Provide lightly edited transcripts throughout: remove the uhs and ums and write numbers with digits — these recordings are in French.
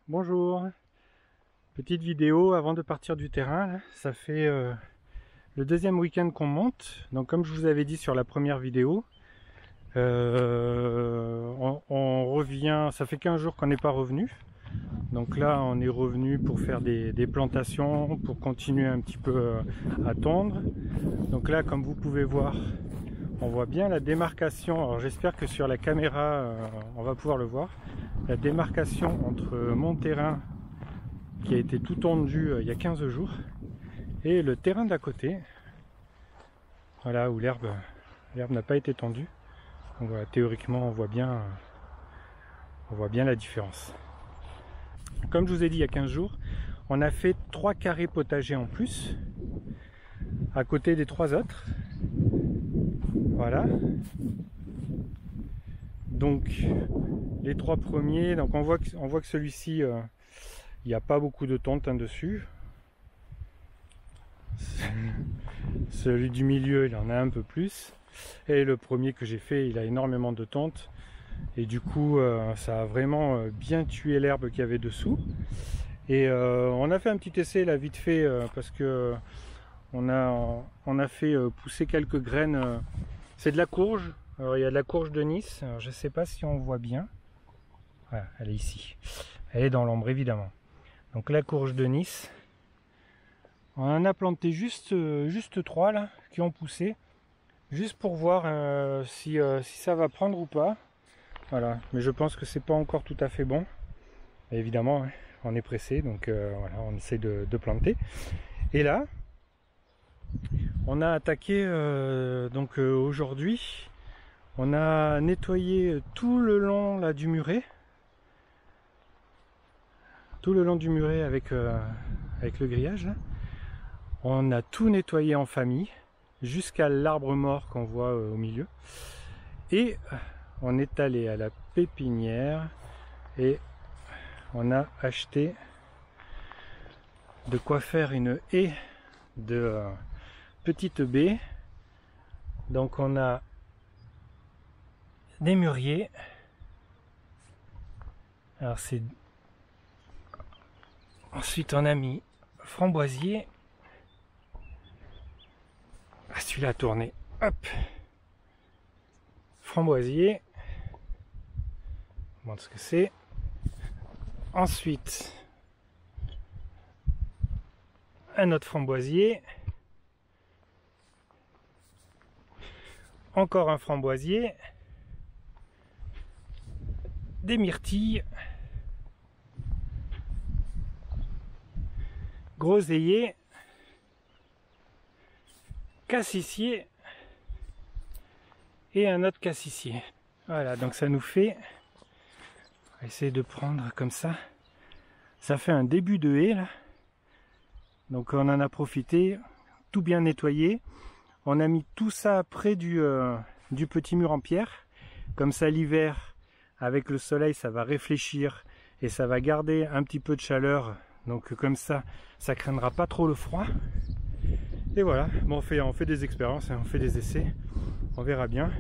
Bonjour, petite vidéo avant de partir du terrain. Là. Ça fait le deuxième week-end qu'on monte. Donc comme je vous avais dit sur la première vidéo, on revient, ça fait 15 jours qu'on n'est pas revenu. Donc là on est revenu pour faire des plantations, pour continuer un petit peu à tondre. Donc là comme vous pouvez voir, on voit bien la démarcation. Alors j'espère que sur la caméra on va pouvoir le voir. La démarcation entre mon terrain qui a été tout tondu il y a 15 jours et le terrain d'à côté, voilà, où l'herbe n'a pas été tondue. Donc voilà, théoriquement on voit bien la différence. Comme je vous ai dit il y a 15 jours, on a fait 3 carrés potagers en plus à côté des 3 autres. Voilà. Donc les 3 premiers, donc on voit que celui-ci, il n'y a pas beaucoup de tonte dessus. Celui du milieu, il en a un peu plus. Et le premier que j'ai fait, il a énormément de tonte. Et du coup, ça a vraiment bien tué l'herbe qu'il y avait dessous. Et on a fait un petit essai là vite fait parce que on a fait pousser quelques graines. C'est de la courge. Alors il y a de la courge de Nice. Alors, je ne sais pas si on voit bien. Voilà, elle est ici. Elle est dans l'ombre évidemment. Donc la courge de Nice. On en a planté juste 3 là qui ont poussé. Juste pour voir si ça va prendre ou pas. Voilà, mais je pense que c'est pas encore tout à fait bon. Et évidemment, hein, on est pressé, donc voilà, on essaie de planter. Et là, on a attaqué aujourd'hui. On a nettoyé tout le long là, du muret. Tout le long du muret avec le grillage. Là. On a tout nettoyé en famille, jusqu'à l'arbre mort qu'on voit au milieu. Et on est allé à la pépinière et on a acheté de quoi faire une haie de petites baies. Donc on a des mûriers. Alors c'est... Ensuite on a mis framboisier. Ah, celui-là a tourné. Hop. Framboisier. Je montre ce que c'est. Ensuite, un autre framboisier. Encore un framboisier. Des myrtilles. Groseillier. Cassissier. Et un autre cassissier. Voilà, donc ça nous fait... On va essayer de prendre comme ça. Ça fait un début de haie là. Donc on en a profité, tout bien nettoyé. On a mis tout ça près du petit mur en pierre. Comme ça l'hiver, avec le soleil, ça va réfléchir et ça va garder un petit peu de chaleur. Donc comme ça craindra pas trop le froid. Et voilà, bon, on fait des expériences, on fait des essais. On verra bien.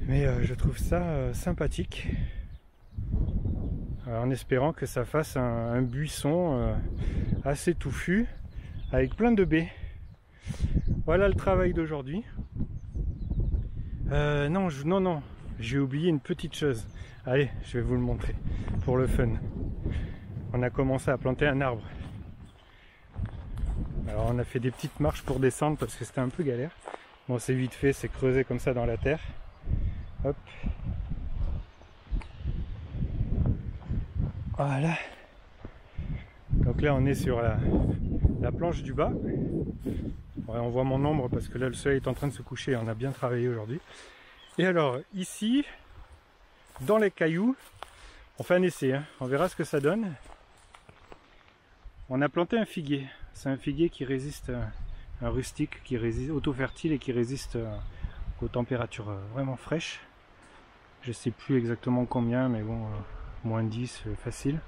Mais je trouve ça sympathique. En espérant que ça fasse un buisson assez touffu avec plein de baies. Voilà le travail d'aujourd'hui. Non, j'ai oublié une petite chose. Allez, je vais vous le montrer pour le fun. On a commencé à planter un arbre. Alors on a fait des petites marches pour descendre parce que c'était un peu galère. Bon, c'est vite fait, c'est creusé comme ça dans la terre. Hop. Voilà. Donc là on est sur la planche du bas. Ouais, on voit mon ombre parce que là le soleil est en train de se coucher. On a bien travaillé aujourd'hui. Et alors ici, dans les cailloux, on fait un essai. Hein. On verra ce que ça donne. On a planté un figuier. C'est un figuier qui résiste, un rustique qui résiste, auto-fertile et qui résiste aux températures vraiment fraîches. Je sais plus exactement combien, mais bon, moins 10, facile.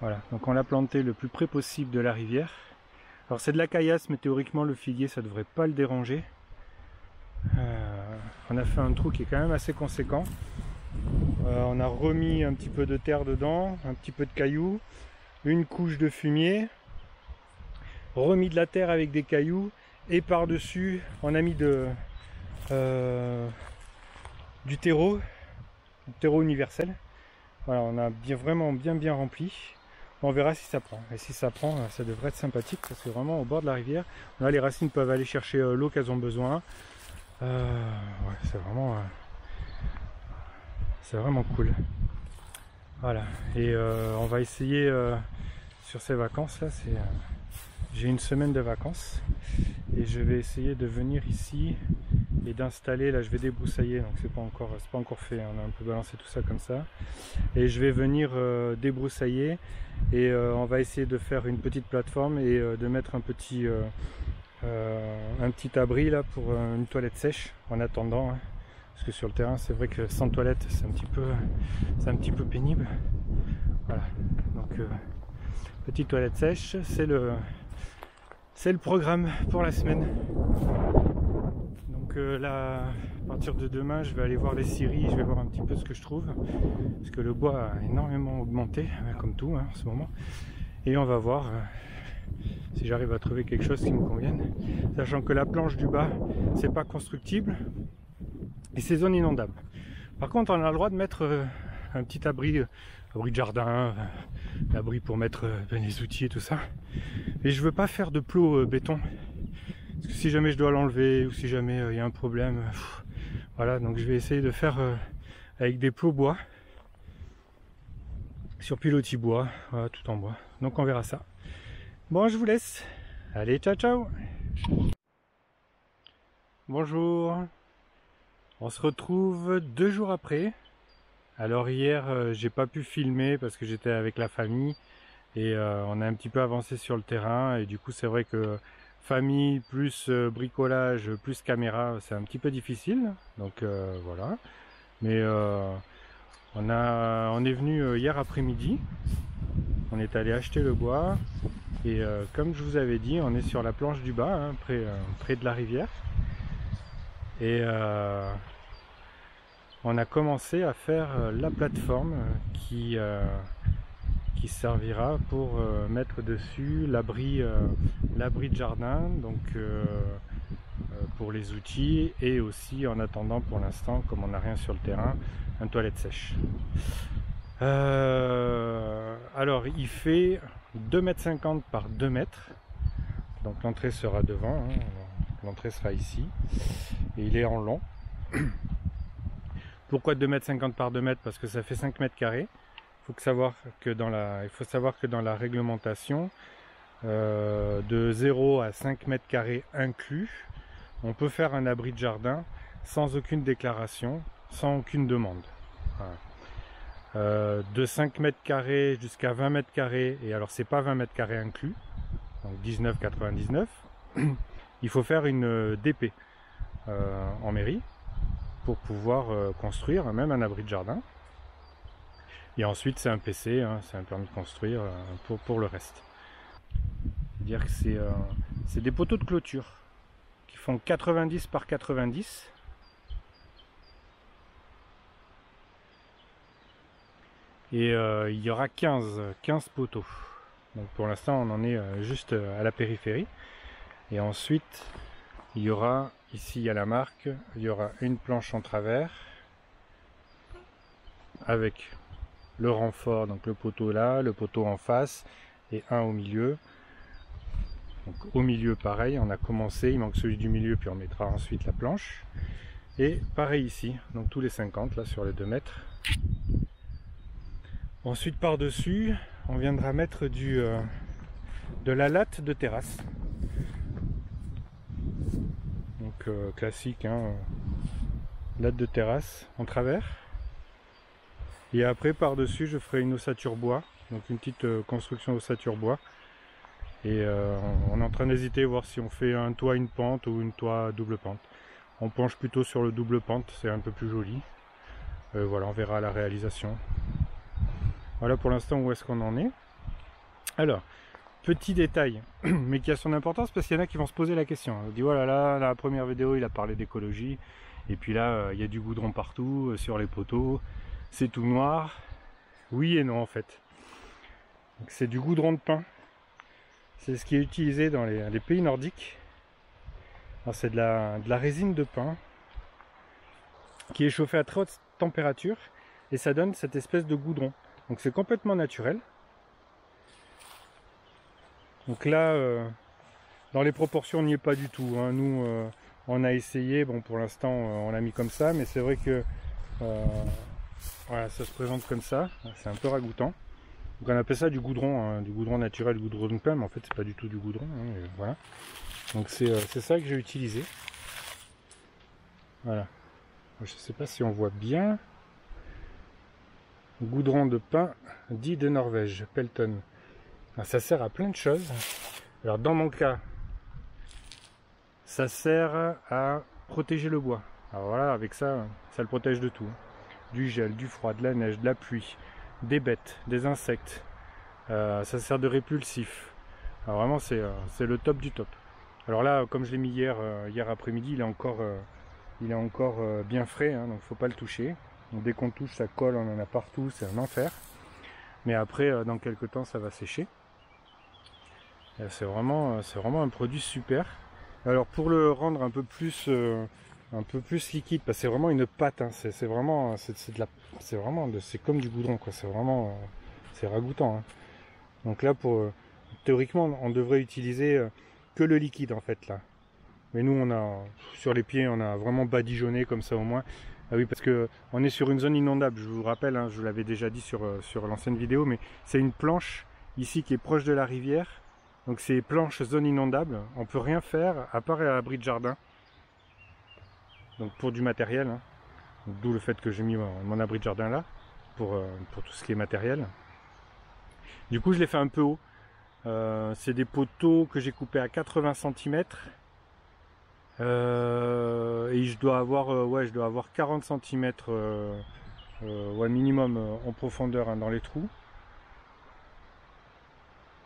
Voilà, donc on l'a planté le plus près possible de la rivière. Alors c'est de la caillasse, mais théoriquement le figuier, ça devrait pas le déranger. On a fait un trou qui est quand même assez conséquent. On a remis un petit peu de terre dedans, un petit peu de cailloux, une couche de fumier, remis de la terre avec des cailloux, et par-dessus on a mis du terreau universel. Voilà, on a vraiment bien rempli. On verra si ça prend. Et si ça prend, ça devrait être sympathique parce que vraiment au bord de la rivière, là les racines peuvent aller chercher l'eau qu'elles ont besoin. Ouais, c'est vraiment cool. Voilà. Et on va essayer sur ces vacances là. J'ai une semaine de vacances et je vais essayer de venir ici et d'installer. Là, je vais débroussailler, donc c'est pas encore fait. On a un peu balancé tout ça comme ça. Et je vais venir débroussailler et on va essayer de faire une petite plateforme et de mettre un petit abri là pour une toilette sèche en attendant. Hein, parce que sur le terrain, c'est vrai que sans toilette, c'est un petit peu pénible. Voilà. Donc petite toilette sèche, c'est le programme pour la semaine. Donc là, à partir de demain, je vais aller voir les scieries, je vais voir un petit peu ce que je trouve. Parce que le bois a énormément augmenté, comme tout hein, en ce moment. Et on va voir si j'arrive à trouver quelque chose qui me convienne. Sachant que la planche du bas, c'est pas constructible. Et c'est zone inondable. Par contre, on a le droit de mettre un petit abri de jardin, l'abri pour mettre les outils et tout ça. Et je veux pas faire de plot béton. Parce que si jamais je dois l'enlever ou si jamais il y a un problème, voilà, donc je vais essayer de faire avec des plots bois, sur pilotis bois, voilà, tout en bois. Donc on verra ça. Bon, je vous laisse. Allez, ciao ciao. Bonjour. On se retrouve 2 jours après. Alors hier, j'ai pas pu filmer parce que j'étais avec la famille et on a un petit peu avancé sur le terrain et du coup c'est vrai que famille plus bricolage plus caméra c'est un petit peu difficile. Donc voilà. Mais on est venu hier après-midi. On est allé acheter le bois et comme je vous avais dit, on est sur la planche du bas, hein, près de la rivière. Et on a commencé à faire la plateforme qui servira pour mettre dessus l'abri de jardin, donc pour les outils, et aussi en attendant pour l'instant, comme on n'a rien sur le terrain, une toilette sèche. Alors il fait 2,50 m par 2 m, donc l'entrée sera devant, hein, l'entrée sera ici, et il est en long. Pourquoi 2,50 m par 2 m? Parce que ça fait 5 mètres carrés. Il faut savoir que dans la réglementation, de 0 à 5 mètres carrés inclus, on peut faire un abri de jardin sans aucune déclaration, sans aucune demande. Voilà. De 5 mètres carrés jusqu'à 20 mètres carrés, et alors c'est pas 20 mètres carrés inclus, donc 19,99, il faut faire une DP en mairie pour pouvoir construire même un abri de jardin. Et ensuite c'est un PC, hein, c'est un permis de construire pour le reste. C'est-à-dire que c'est des poteaux de clôture qui font 90 par 90. Et il y aura 15 poteaux. Donc pour l'instant on en est juste à la périphérie. Et ensuite il y aura, ici il y a la marque, il y aura une planche en travers avec le renfort, donc le poteau là, le poteau en face et un au milieu. Donc au milieu pareil, on a commencé, il manque celui du milieu puis on mettra ensuite la planche. Et pareil ici, donc tous les 50 là sur les 2 mètres. Ensuite par dessus, on viendra mettre de la latte de terrasse. Donc classique, hein, latte de terrasse en travers. Et après par dessus je ferai une ossature bois, donc une petite construction ossature bois. Et on est en train d'hésiter, voir si on fait un toit une pente ou une toit double pente. On penche plutôt sur le double pente, c'est un peu plus joli. Voilà, on verra la réalisation. Voilà pour l'instant où est-ce qu'on en est. Alors, petit détail, mais qui a son importance parce qu'il y en a qui vont se poser la question. On dit voilà, là, la première vidéo il a parlé d'écologie, et puis là il y a du goudron partout sur les poteaux. c'est tout noir. Oui et non en fait. C'est du goudron de pin. C'est ce qui est utilisé dans les pays nordiques. C'est de la résine de pin qui est chauffée à très haute température et ça donne cette espèce de goudron. Donc c'est complètement naturel. Donc là, dans les proportions, on n'y est pas du tout. Hein. Nous, on a essayé, bon pour l'instant on l'a mis comme ça, mais c'est vrai que voilà, ça se présente comme ça, c'est un peu ragoûtant. Donc on appelle ça du goudron naturel, du goudron de pain, mais en fait c'est pas du tout du goudron. Hein, et voilà. Donc c'est ça que j'ai utilisé. Voilà. Je sais pas si on voit bien. Goudron de pin dit de Norvège, Pelton. Alors, ça sert à plein de choses. Alors dans mon cas, ça sert à protéger le bois. Alors voilà, avec ça, ça le protège de tout. Du gel, du froid, de la neige, de la pluie, des bêtes, des insectes. Ça sert de répulsif. Alors vraiment, c'est le top du top. Alors là, comme je l'ai mis hier après-midi, il est encore bien frais, hein, donc faut pas le toucher. Donc, dès qu'on touche, ça colle, on en a partout, c'est un enfer. Mais après, dans quelques temps, ça va sécher. C'est vraiment un produit super. Alors pour le rendre un peu plus liquide, parce que c'est vraiment une pâte, hein, c'est comme du goudron, quoi. C'est vraiment, c'est ragoûtant. Hein. Donc là, théoriquement, on devrait utiliser que le liquide en fait là. Mais nous, sur les pieds, on a vraiment badigeonné comme ça au moins. Ah oui, parce que on est sur une zone inondable. Je vous rappelle, hein, je vous l'avais déjà dit sur l'ancienne vidéo, mais c'est une planche ici qui est proche de la rivière. Donc c'est planche zone inondable. On peut rien faire à part à l'abri de jardin. Donc pour du matériel, hein. D'où le fait que j'ai mis mon abri de jardin là pour tout ce qui est matériel. Du coup, je l'ai fait un peu haut. C'est des poteaux que j'ai coupés à 80 cm. Et je dois avoir 40 cm minimum en profondeur, hein, dans les trous.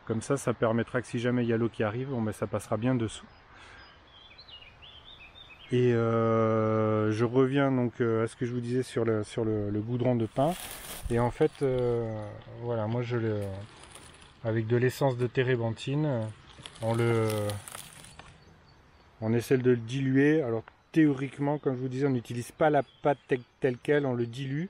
Comme ça permettra que si jamais il y a l'eau qui arrive, bon, ben, ça passera bien dessous. Et je reviens donc à ce que je vous disais sur le goudron de pin. Et en fait, voilà, moi avec de l'essence de térébenthine, on essaie de le diluer. Alors théoriquement, comme je vous disais, on n'utilise pas la pâte telle quelle, on le dilue.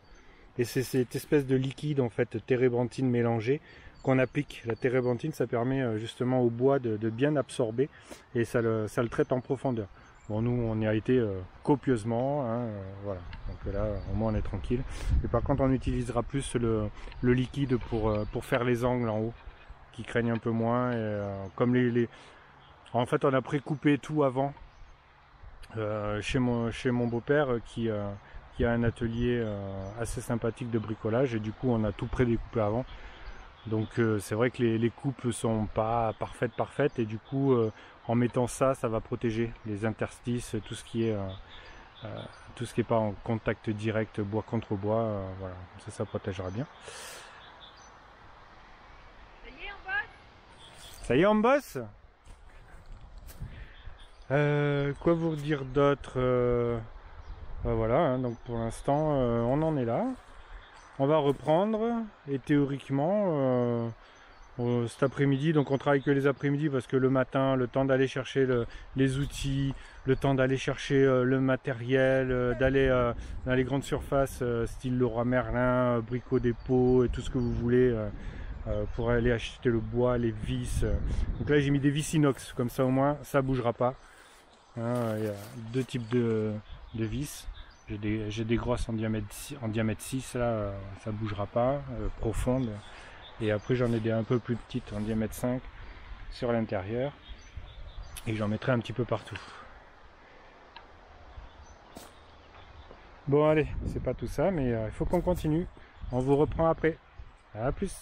Et c'est cette espèce de liquide en fait, térébenthine mélangée, qu'on applique. La térébenthine, ça permet justement au bois de bien absorber et ça le traite en profondeur. Bon, nous on y a été copieusement, hein, voilà. Donc là au moins on est tranquille. Et par contre on utilisera plus le liquide pour faire les angles en haut, qui craignent un peu moins. Et, comme en fait on a précoupé tout avant chez mon beau-père qui a un atelier assez sympathique de bricolage, et du coup on a tout prédécoupé avant. Donc c'est vrai que les coupes sont pas parfaites, et du coup en mettant ça va protéger les interstices, tout ce qui est pas en contact direct bois contre bois, voilà, ça protégera bien. Ça y est, on bosse. Ça y est, on bosse. Quoi vous dire d'autre? Voilà, hein, donc pour l'instant on en est là. On va reprendre, et théoriquement cet après-midi, donc on travaille que les après-midi parce que le matin, le temps d'aller chercher les outils, le temps d'aller chercher le matériel, d'aller dans les grandes surfaces style Leroy Merlin, Brico Dépôt et tout ce que vous voulez, pour aller acheter le bois, les vis. Donc là j'ai mis des vis inox, comme ça au moins ça bougera pas. Hein, il y a deux types de vis. J'ai des grosses en diamètre 6, là ça bougera pas, profonde. Et après j'en ai des un peu plus petites en diamètre 5 sur l'intérieur. Et j'en mettrai un petit peu partout. Bon allez, c'est pas tout ça, mais il faut qu'on continue. On vous reprend après. À plus.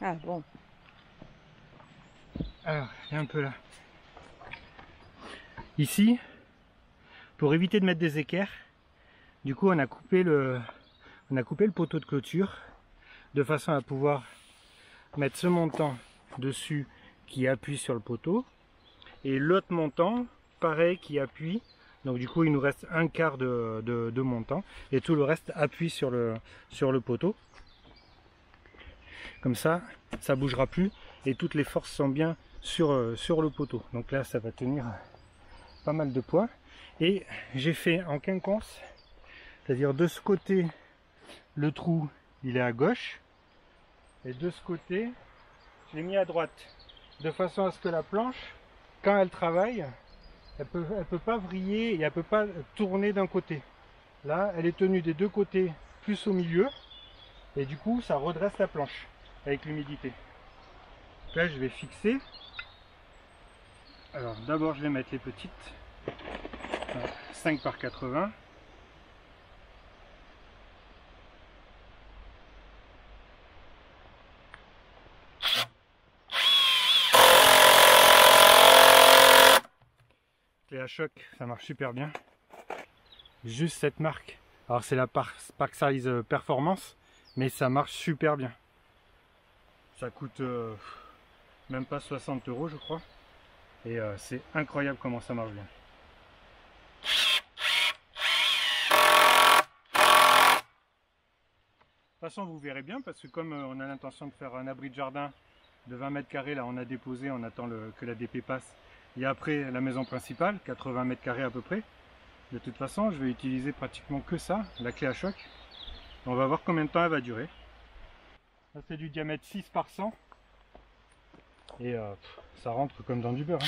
Ah bon. Alors, il y a un peu là. Ici, pour éviter de mettre des équerres, du coup on a coupé le poteau de clôture de façon à pouvoir mettre ce montant dessus qui appuie sur le poteau et l'autre montant pareil qui appuie. Donc du coup il nous reste un quart de montant et tout le reste appuie sur le poteau. Comme ça, ça bougera plus et toutes les forces sont bien sur le poteau. Donc là ça va tenir pas mal de poids. Et j'ai fait en quinconce, c'est-à-dire de ce côté le trou il est à gauche et de ce côté je l'ai mis à droite, de façon à ce que la planche, quand elle travaille, elle peut pas vriller et elle peut pas tourner d'un côté. Là elle est tenue des deux côtés plus au milieu et du coup ça redresse la planche avec l'humidité. Là je vais fixer. Alors d'abord je vais mettre les petites 5 par 80. Clé à choc, ça marche super bien. Juste cette marque. Alors c'est la Parksize Performance, mais ça marche super bien. Ça coûte même pas 60 € je crois. Et c'est incroyable comment ça marche bien. De toute façon vous verrez bien parce que comme on a l'intention de faire un abri de jardin de 20 mètres carrés, là on a déposé, on attend que la DP passe. Et après la maison principale, 80 mètres carrés à peu près. De toute façon je vais utiliser pratiquement que ça, la clé à choc. On va voir combien de temps elle va durer. Ça c'est du diamètre 6 par 100. Et ça rentre comme dans du beurre. Hein.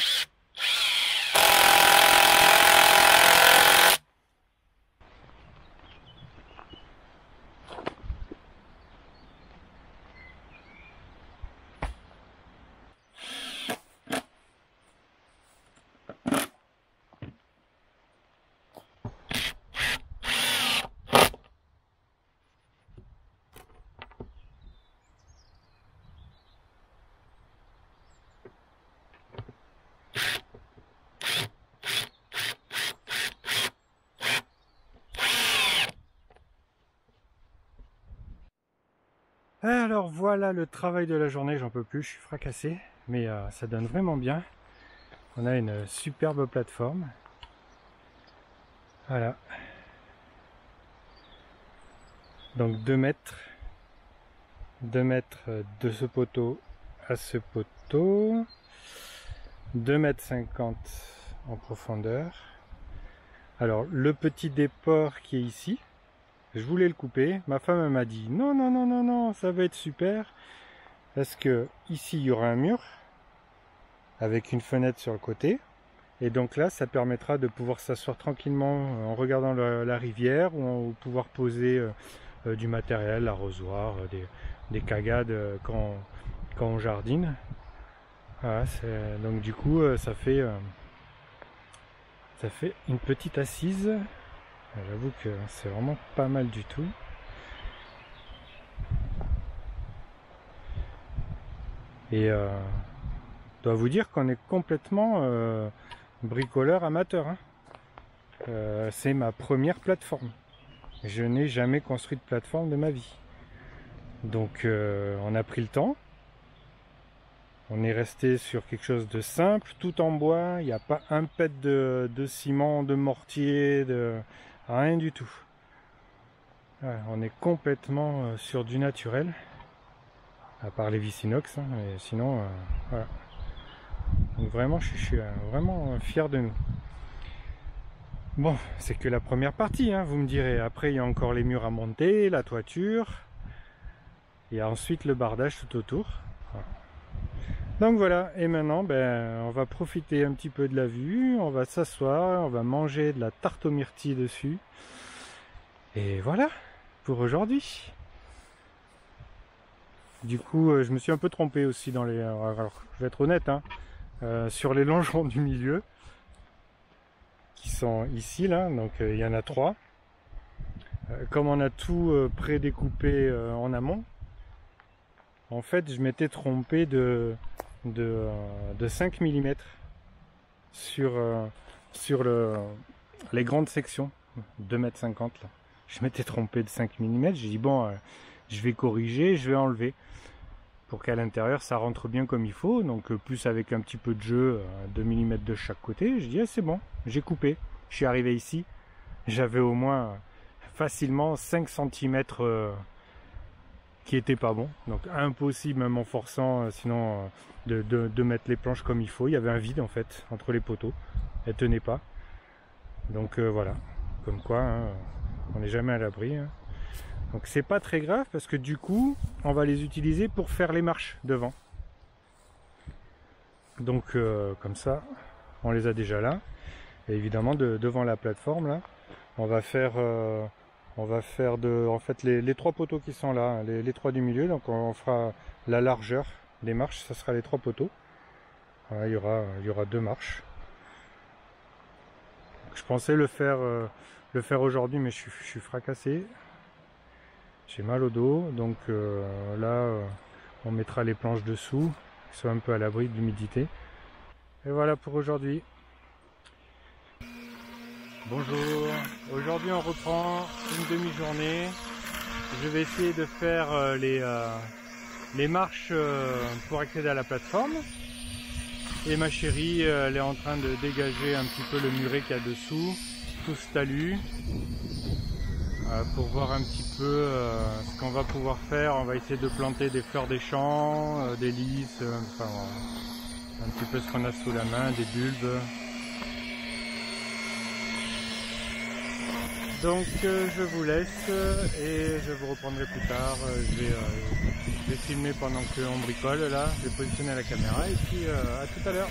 Alors voilà le travail de la journée, j'en peux plus, je suis fracassé, mais ça donne vraiment bien. On a une superbe plateforme. Voilà. Donc 2 mètres. 2 mètres de ce poteau à ce poteau. 2 mètres 50 en profondeur. Alors le petit déport qui est ici, je voulais le couper, ma femme m'a dit non non non non non, ça va être super parce que ici il y aura un mur avec une fenêtre sur le côté et donc là ça permettra de pouvoir s'asseoir tranquillement en regardant la rivière ou pouvoir poser du matériel, l'arrosoir, des cagades quand on jardine. Voilà, donc du coup ça fait une petite assise. J'avoue que c'est vraiment pas mal du tout. Et je dois vous dire qu'on est complètement bricoleur amateur. Hein. C'est ma première plateforme. Je n'ai jamais construit de plateforme de ma vie. Donc on a pris le temps. On est resté sur quelque chose de simple, tout en bois. Il n'y a pas un pet de ciment, de mortier, rien du tout. Voilà, on est complètement sur du naturel. À part les vis inox, hein, mais sinon, voilà. Donc vraiment, je suis vraiment fier de nous. Bon, c'est que la première partie, hein, vous me direz. Après, il y a encore les murs à monter, la toiture. Et ensuite le bardage tout autour. Voilà. Donc voilà, et maintenant on va profiter un petit peu de la vue, on va s'asseoir, on va manger de la tarte aux myrtilles dessus. Et voilà pour aujourd'hui. Du coup je me suis un peu trompé aussi dans les... Alors je vais être honnête, hein, sur les longerons du milieu qui sont ici là, donc il y en a 3. Comme on a tout prédécoupé en amont, En fait, je m'étais trompé de 5 mm sur, les grandes sections, 2,50 m là. Je m'étais trompé de 5 mm, j'ai dit bon, je vais corriger, je vais enlever pour qu'à l'intérieur ça rentre bien comme il faut, donc plus avec un petit peu de jeu, 2 mm de chaque côté. Je dis ah, c'est bon, j'ai coupé. Je suis arrivé ici, j'avais au moins facilement 5 cm qui était pas bon, donc impossible même en forçant, sinon de mettre les planches comme il faut. Il y avait un vide en fait entre les poteaux, elles tenaient pas, donc voilà, comme quoi hein, on n'est jamais à l'abri hein. Donc c'est pas très grave parce que du coup on va les utiliser pour faire les marches devant, donc comme ça on les a déjà là. Et évidemment devant la plateforme là on va faire en fait les 3 poteaux qui sont là, les 3 du milieu. Donc on fera la largeur des marches, ça sera les 3 poteaux. Voilà, il y aura 2 marches. Je pensais le faire aujourd'hui, mais je suis fracassé. J'ai mal au dos, donc là on mettra les planches dessous, qui soient un peu à l'abri de l'humidité. Et voilà pour aujourd'hui. Bonjour, aujourd'hui on reprend une demi-journée. Je vais essayer de faire les marches pour accéder à la plateforme. Et ma chérie, elle est en train de dégager un petit peu le muret qu'il y a dessous, tout ce talus, pour voir un petit peu ce qu'on va pouvoir faire. On va essayer de planter des fleurs des champs, des lys, enfin voilà, un petit peu ce qu'on a sous la main, des bulbes. Donc je vous laisse et je vous reprendrai plus tard. Je vais filmer pendant qu'on bricole là, je vais positionner la caméra et puis à tout à l'heure.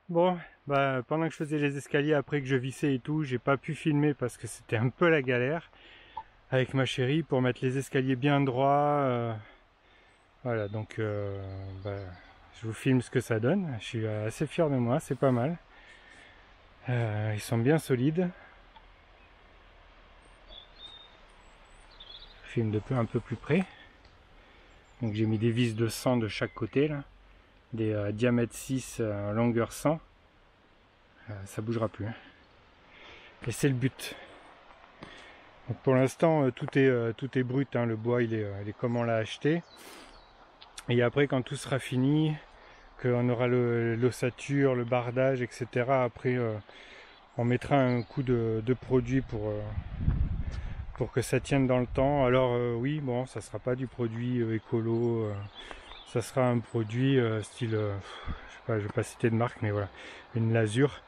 Bon, bah, pendant que je faisais les escaliers, après que je vissais et tout, j'ai pas pu filmer parce que c'était un peu la galère avec ma chérie pour mettre les escaliers bien droits. Voilà, donc bah, je vous filme ce que ça donne. Je suis assez fier de moi, c'est pas mal. Ils sont bien solides. Je filme de peu un peu plus près. Donc j'ai mis des vis de 100 de chaque côté là. Des diamètre 6, longueur 100, ça bougera plus. Et c'est le but. Donc pour l'instant, tout est brut, hein, le bois il est comme on l'a acheté. Et après, quand tout sera fini, qu'on aura l'ossature, le bardage, etc., après on mettra un coup de produit pour que ça tienne dans le temps. Alors oui, bon, ça sera pas du produit écolo. Ça sera un produit style, je vais pas citer de marque, mais voilà, une lasure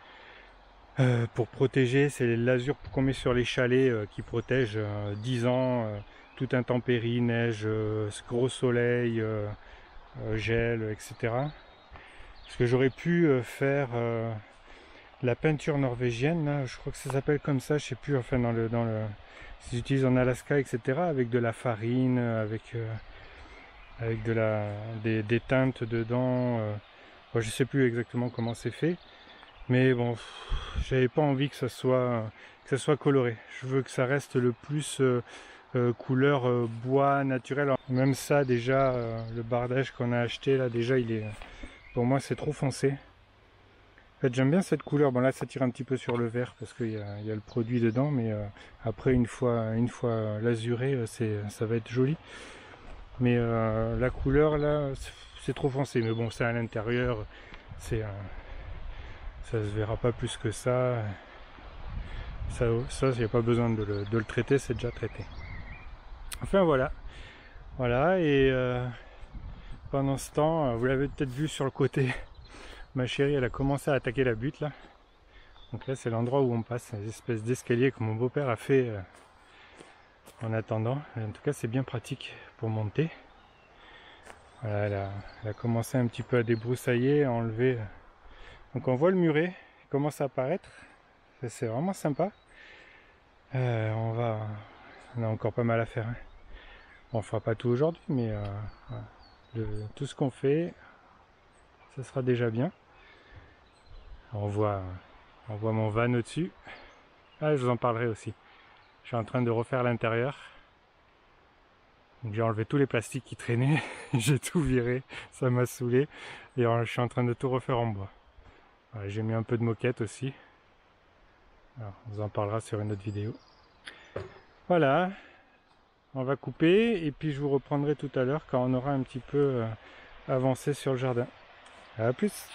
pour protéger. C'est les lasures qu'on met sur les chalets qui protègent 10 ans, toute intempérie, neige, gros soleil, gel, etc. Parce que j'aurais pu faire la peinture norvégienne, là, je crois que ça s'appelle comme ça, je sais plus, enfin ils utilisent en Alaska, etc. avec de la farine, avec des teintes dedans. Bon, je sais plus exactement comment c'est fait, mais bon, j'avais pas envie que ça soit coloré. Je veux que ça reste le plus couleur bois naturel. Même ça, déjà, le bardage qu'on a acheté là, déjà, pour moi, c'est trop foncé. En fait, j'aime bien cette couleur. Bon, là, ça tire un petit peu sur le vert parce qu'il y a le produit dedans, mais après, une fois l'azuré, ça va être joli. Mais la couleur là, c'est trop foncé. Mais bon, c'est à l'intérieur, ça se verra pas plus que ça. Ça, il n'y a pas besoin de le traiter, c'est déjà traité. Enfin voilà, et pendant ce temps, vous l'avez peut-être vu sur le côté, ma chérie elle a commencé à attaquer la butte là. Donc là c'est l'endroit où on passe, une espèce d'escalier que mon beau-père a fait en attendant. En tout cas c'est bien pratique pour monter. Voilà, elle a commencé un petit peu à débroussailler, à enlever. Donc on voit le muret qui commence à apparaître, c'est vraiment sympa. On a encore pas mal à faire. Hein. Bon, on fera pas tout aujourd'hui, mais tout ce qu'on fait, ça sera déjà bien. On voit mon van au-dessus. Ah, je vous en parlerai aussi. Je suis en train de refaire l'intérieur. J'ai enlevé tous les plastiques qui traînaient. J'ai tout viré. Ça m'a saoulé. Et je suis en train de tout refaire en bois. Voilà, j'ai mis un peu de moquette aussi. Alors, on vous en parlera sur une autre vidéo. Voilà. On va couper et puis je vous reprendrai tout à l'heure quand on aura un petit peu avancé sur le jardin. À plus!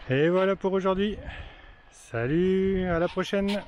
Et voilà pour aujourd'hui. Salut, à la prochaine.